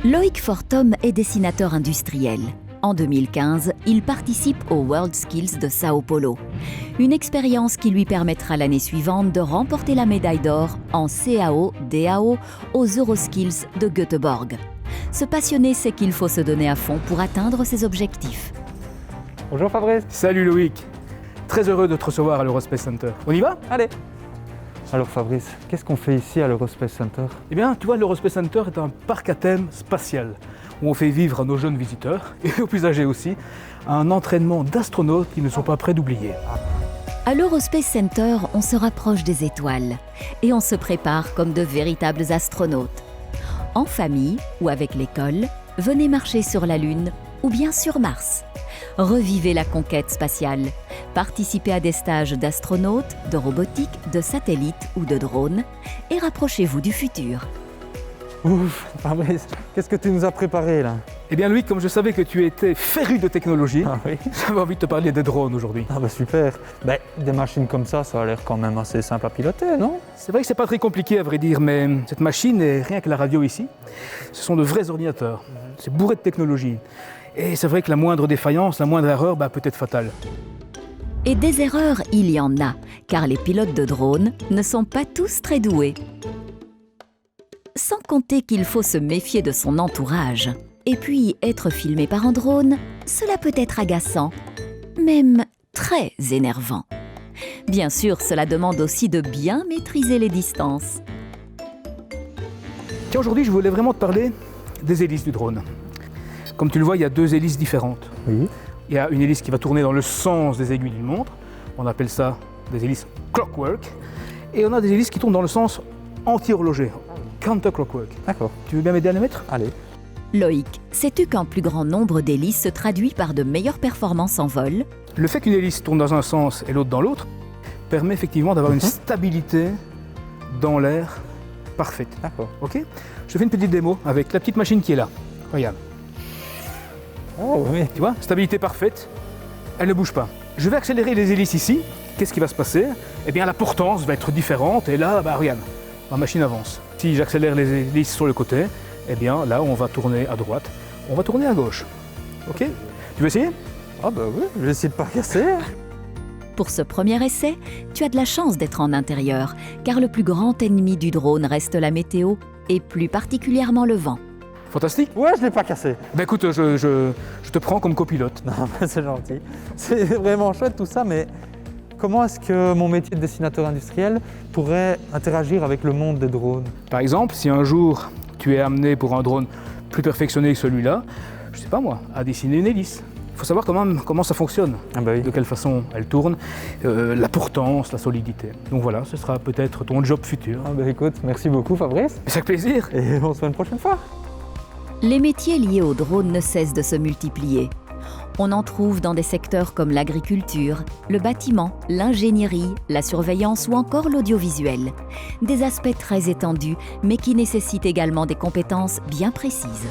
Loïc Fortum est dessinateur industriel. En 2015, il participe aux World Skills de Sao Paulo. Une expérience qui lui permettra l'année suivante de remporter la médaille d'or en CAO-DAO aux Euroskills de Göteborg. Ce passionné sait qu'il faut se donner à fond pour atteindre ses objectifs. Bonjour Fabrice. Salut Loïc, très heureux de te recevoir à l'Eurospace Center. On y va? Allez. Alors Fabrice, qu'est-ce qu'on fait ici à l'Eurospace Center? Eh bien, tu vois, l'Eurospace Center est un parc à thème spatial où on fait vivre à nos jeunes visiteurs, et aux plus âgés aussi, un entraînement d'astronautes qui ne sont pas prêts d'oublier. À l'Eurospace Center, on se rapproche des étoiles et on se prépare comme de véritables astronautes. En famille ou avec l'école, venez marcher sur la Lune ou bien sur Mars. Revivez la conquête spatiale. Participez à des stages d'astronautes, de robotique, de satellites ou de drones et rapprochez-vous du futur. Ouf, Fabrice, qu'est-ce que tu nous as préparé là? Eh bien Loïc, comme je savais que tu étais féru de technologie, Ah oui. j'avais envie de te parler des drones aujourd'hui. Ah bah super. Des machines comme ça a l'air quand même assez simple à piloter, non? C'est vrai que c'est pas très compliqué à vrai dire, mais cette machine et rien que la radio ici, ce sont de vrais ordinateurs. C'est bourré de technologie. Et c'est vrai que la moindre défaillance, la moindre erreur peut être fatale. Et des erreurs, il y en a, car les pilotes de drones ne sont pas tous très doués. Sans compter qu'il faut se méfier de son entourage. Et puis, être filmé par un drone, cela peut être agaçant, même très énervant. Bien sûr, cela demande aussi de bien maîtriser les distances. Tiens, aujourd'hui, je voulais vraiment te parler des hélices du drone. Comme tu le vois, il y a deux hélices différentes. Oui. Il y a une hélice qui va tourner dans le sens des aiguilles d'une montre. On appelle ça des hélices clockwork. Et on a des hélices qui tournent dans le sens anti-horloger, counter-clockwork. D'accord. Tu veux bien m'aider à les mettre? Allez. Loïc, sais-tu qu'un plus grand nombre d'hélices se traduit par de meilleures performances en vol? Le fait qu'une hélice tourne dans un sens et l'autre dans l'autre permet effectivement d'avoir une stabilité dans l'air parfaite. D'accord. Ok? Je te fais une petite démo avec la petite machine qui est là. Regarde. Oh oui. Tu vois, stabilité parfaite, elle ne bouge pas. Je vais accélérer les hélices ici. Qu'est-ce qui va se passer? Eh bien, la portance va être différente et là, regarde, ma machine avance. Si j'accélère les hélices sur le côté, eh bien, là, on va tourner à droite, on va tourner à gauche. Ok? Tu veux essayer? Ah bah oui, je vais essayer de pas casser. Pour ce premier essai, tu as de la chance d'être en intérieur, car le plus grand ennemi du drone reste la météo, et plus particulièrement le vent. Fantastique? Ouais, je l'ai pas cassé. Ben écoute, je te prends comme copilote. Non, mais c'est gentil. C'est vraiment chouette tout ça, mais comment est-ce que mon métier de dessinateur industriel pourrait interagir avec le monde des drones? Par exemple, si un jour tu es amené pour un drone plus perfectionné que celui-là, je sais pas moi, à dessiner une hélice. Il faut savoir quand même comment ça fonctionne, Ah bah oui. de quelle façon elle tourne, la portance, la solidité. Donc voilà, ce sera peut-être ton job futur. Ah bah écoute, merci beaucoup Fabrice. C'est avec plaisir. Et on se voit une prochaine fois. Les métiers liés aux drones ne cessent de se multiplier. On en trouve dans des secteurs comme l'agriculture, le bâtiment, l'ingénierie, la surveillance ou encore l'audiovisuel. Des aspects très étendus, mais qui nécessitent également des compétences bien précises.